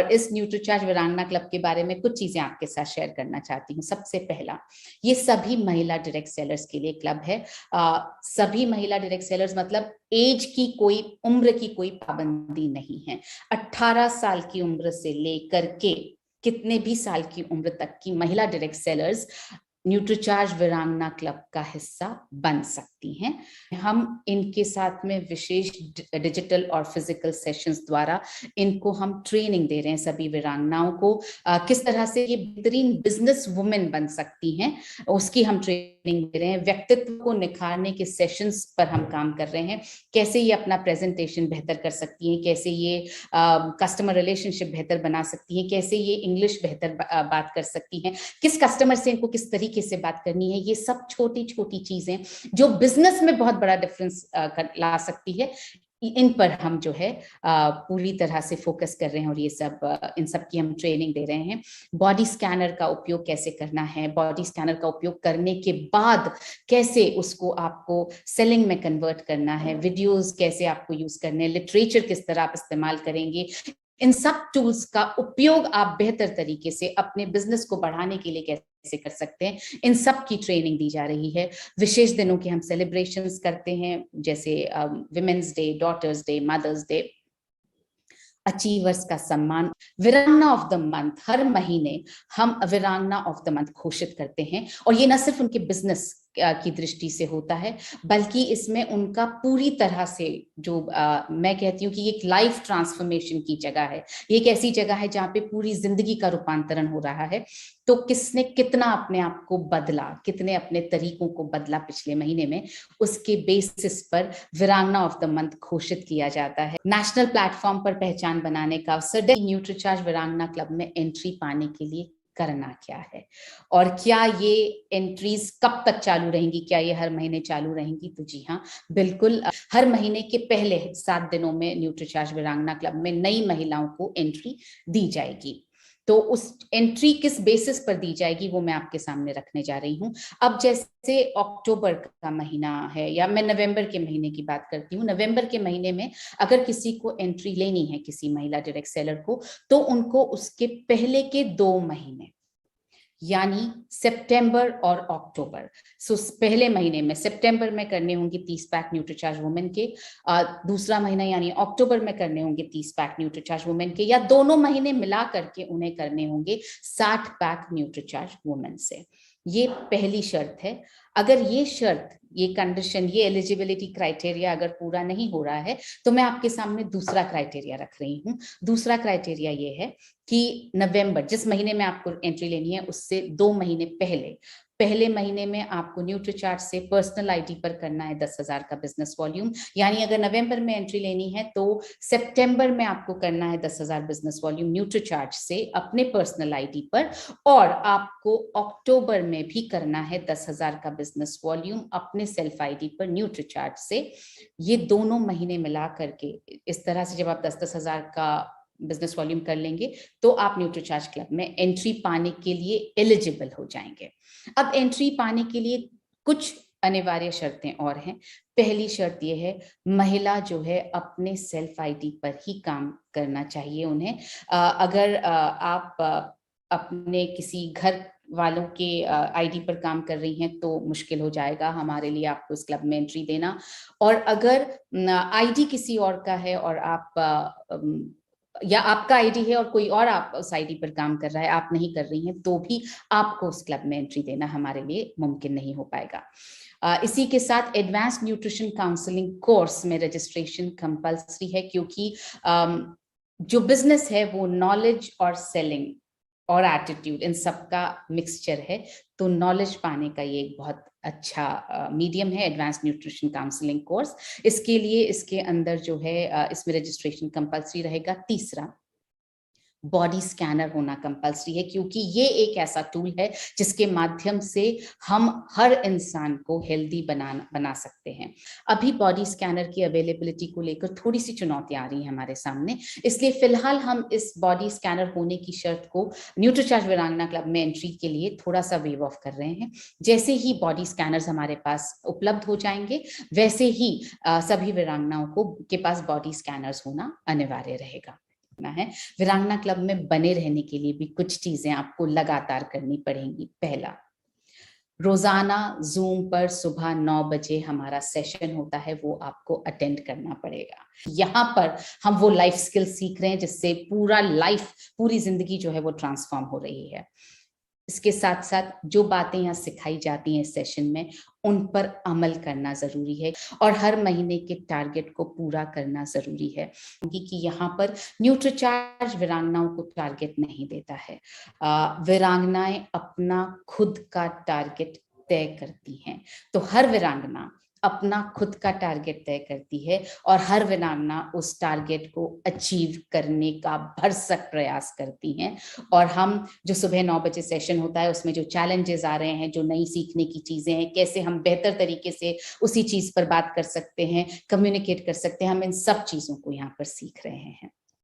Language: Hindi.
और इस न्यूट्रीचार्ज वीरांगना क्लब के बारे में कुछ चीजें आपके साथ शेयर करना चाहती हूँ। सबसे पहला, ये सभी महिला डायरेक्ट सेलर्स के लिए क्लब है। सभी महिला डायरेक्ट सेलर्स मतलब एज की कोई, उम्र की कोई पाबंदी नहीं है। 18 साल की उम्र से लेकर के कितने भी साल की उम्र तक की महिला डायरेक्ट सेलर्स न्यूट्रीचार्ज वीरांगना क्लब का हिस्सा बन सकती हैं। हम इनके साथ में विशेष डिजिटल और फिजिकल सेशंस द्वारा इनको हम ट्रेनिंग दे रहे हैं, सभी वीरांगनाओं को किस तरह से ये बेहतरीन बिजनेस वुमेन बन सकती हैं, उसकी हम ट्रेनिंग दे रहे हैं। व्यक्तित्व को निखारने के सेशंस पर हम काम कर रहे हैं, कैसे ये अपना प्रेजेंटेशन बेहतर कर सकती हैं, कैसे ये कस्टमर रिलेशनशिप बेहतर बना सकती हैं, कैसे ये इंग्लिश बेहतर बात कर सकती हैं, किस कस्टमर से इनको किस तरीके से बात करनी है। ये सब छोटी छोटी चीजें जो बिजनेस में बहुत बड़ा डिफरेंस ला सकती है, इन पर हम जो है पूरी तरह से फोकस कर रहे हैं और ये सब इन सब की हम ट्रेनिंग दे रहे हैं। बॉडी स्कैनर का उपयोग कैसे करना है, बॉडी स्कैनर का उपयोग करने के बाद कैसे उसको आपको सेलिंग में कन्वर्ट करना है, वीडियोस कैसे आपको यूज करने हैं, लिटरेचर किस तरह आप इस्तेमाल करेंगे, इन सब टूल्स का उपयोग आप बेहतर तरीके से अपने बिजनेस को बढ़ाने के लिए कैसे कर सकते हैं, इन सब की ट्रेनिंग दी जा रही है। विशेष दिनों के हम सेलिब्रेशंस करते हैं, जैसे women's day, daughter's day, mother's day, achievers का सम्मान, वीरांगना ऑफ द मंथ। हर महीने हम वीरांगना ऑफ द मंथ घोषित करते हैं और ये न सिर्फ उनके बिजनेस की दृष्टि से होता है, बल्कि इसमें उनका पूरी तरह से जो मैं कहती हूँ कि एक लाइफ ट्रांसफॉर्मेशन की जगह है। ये एक ऐसी जगह है जहाँ पे पूरी जिंदगी का रूपांतरण हो रहा है। तो किसने कितना अपने आप को बदला, कितने अपने तरीकों को बदला पिछले महीने में, उसके बेसिस पर वीरांगना ऑफ द मंथ घोषित किया जाता है। नेशनल प्लेटफॉर्म पर पहचान बनाने का अवसर। न्यूट्रीचार्ज वीरांगना क्लब में एंट्री पाने के लिए करना क्या है और क्या ये एंट्रीज कब तक चालू रहेंगी, क्या ये हर महीने चालू रहेंगी? तो जी हाँ, बिल्कुल। हर महीने के पहले 7 दिनों में न्यूट्रीचार्ज वीरांगना क्लब में नई महिलाओं को एंट्री दी जाएगी। तो उस एंट्री किस बेसिस पर दी जाएगी वो मैं आपके सामने रखने जा रही हूँ। अब जैसे अक्टूबर का महीना है, या मैं नवंबर के महीने की बात करती हूँ। नवंबर के महीने में अगर किसी को एंट्री लेनी है, किसी महिला डायरेक्ट सेलर को, तो उनको उसके पहले के 2 महीने यानी सितंबर और अक्टूबर, पहले महीने में सितंबर में करने होंगे 30 पैक न्यूट्रीचार्ज वुमेन के, दूसरा महीना यानी अक्टूबर में करने होंगे 30 पैक न्यूट्रीचार्ज वुमेन के, या दोनों महीने मिला करके उन्हें करने होंगे 60 पैक न्यूट्रीचार्ज वुमेन से। ये पहली शर्त है। अगर ये शर्त, ये कंडीशन, ये एलिजिबिलिटी क्राइटेरिया अगर पूरा नहीं हो रहा है, तो मैं आपके सामने दूसरा क्राइटेरिया रख रही हूँ। दूसरा क्राइटेरिया ये है कि नवंबर, जिस महीने में आपको एंट्री लेनी है, उससे 2 महीने पहले महीने में आपको न्यूट्रीचार्ज से पर्सनल आईडी पर करना है 10,000 का बिजनेस वॉल्यूम। यानी अगर नवंबर में एंट्री लेनी है तो सितंबर में आपको करना है 10,000 बिजनेस वॉल्यूम न्यूट्रीचार्ज से अपने पर्सनल आईडी पर, और आपको अक्टूबर में भी करना है 10,000 का बिजनेस वॉल्यूम अपने सेल्फ आईडी पर न्यूट्रीचार्ज से। ये दोनों महीने मिला करके इस तरह से जब आप 10,000 का बिजनेस वॉल्यूम कर लेंगे तो आप न्यूट्रीचार्ज क्लब में एंट्री पाने के लिए एलिजिबल हो जाएंगे। अब एंट्री पाने के लिए कुछ अनिवार्य शर्तें और हैं। पहली शर्त यह है, महिला जो है अपने सेल्फ आईडी पर ही काम करना चाहिए उन्हें। अगर आप अपने किसी घर वालों के आईडी पर काम कर रही हैं तो मुश्किल हो जाएगा हमारे लिए आपको इस क्लब में एंट्री देना। और अगर आईडी किसी और का है और आप या आपका आईडी है और कोई और आप उस आईडी पर काम कर रहा है, आप नहीं कर रही हैं, तो भी आपको उस क्लब में एंट्री देना हमारे लिए मुमकिन नहीं हो पाएगा। इसी के साथ एडवांस न्यूट्रिशन काउंसलिंग कोर्स में रजिस्ट्रेशन कंपल्सरी है, क्योंकि जो बिजनेस है वो नॉलेज और सेलिंग और एटीट्यूड, इन सब का मिक्सचर है। तो नॉलेज पाने का ये एक बहुत अच्छा मीडियम है एडवांस न्यूट्रिशन काउंसलिंग कोर्स। इसके लिए इसके अंदर जो है इसमें रजिस्ट्रेशन कंपल्सरी रहेगा। तीसरा, बॉडी स्कैनर होना कंपल्सरी है, क्योंकि ये एक ऐसा टूल है जिसके माध्यम से हम हर इंसान को हेल्दी बना सकते हैं। अभी बॉडी स्कैनर की अवेलेबिलिटी को लेकर थोड़ी सी चुनौतियां आ रही हैं हमारे सामने, इसलिए फिलहाल हम इस बॉडी स्कैनर होने की शर्त को न्यूट्रीचार्ज वीरांगना क्लब में एंट्री के लिए थोड़ा सा वेव ऑफ कर रहे हैं। जैसे ही बॉडी स्कैनर्स हमारे पास उपलब्ध हो जाएंगे, वैसे ही सभी वीरांगनाओं के पास बॉडी स्कैनर्स होना अनिवार्य रहेगा। है। वीरांगना क्लब में बने रहने के लिए भी कुछ चीजें आपको लगातार करनी पड़ेंगी। पहला, रोजाना जूम पर सुबह 9 बजे हमारा सेशन होता है, वो आपको अटेंड करना पड़ेगा। यहाँ पर हम वो लाइफ स्किल सीख रहे हैं जिससे पूरा लाइफ, पूरी जिंदगी जो है वो ट्रांसफॉर्म हो रही है। इसके साथ साथ जो बातें यहाँ सिखाई जाती हैं सेशन में, उन पर अमल करना जरूरी है और हर महीने के टारगेट को पूरा करना जरूरी है, क्योंकि यहाँ पर न्यूट्रीचार्ज वीरांगनाओं को टारगेट नहीं देता है। वीरांगनाएं अपना खुद का टारगेट तय करती हैं। तो हर वीरांगना अपना खुद का टारगेट तय करती है और हर वीरांगना उस टारगेट को अचीव करने का भरसक प्रयास करती हैं। और हम जो सुबह 9 बजे सेशन होता है उसमें जो चैलेंजेस आ रहे हैं, जो नई सीखने की चीजें हैं, कैसे हम बेहतर तरीके से उसी चीज पर बात कर सकते हैं, कम्युनिकेट कर सकते हैं, हम इन सब चीजों को यहाँ पर सीख रहे हैं।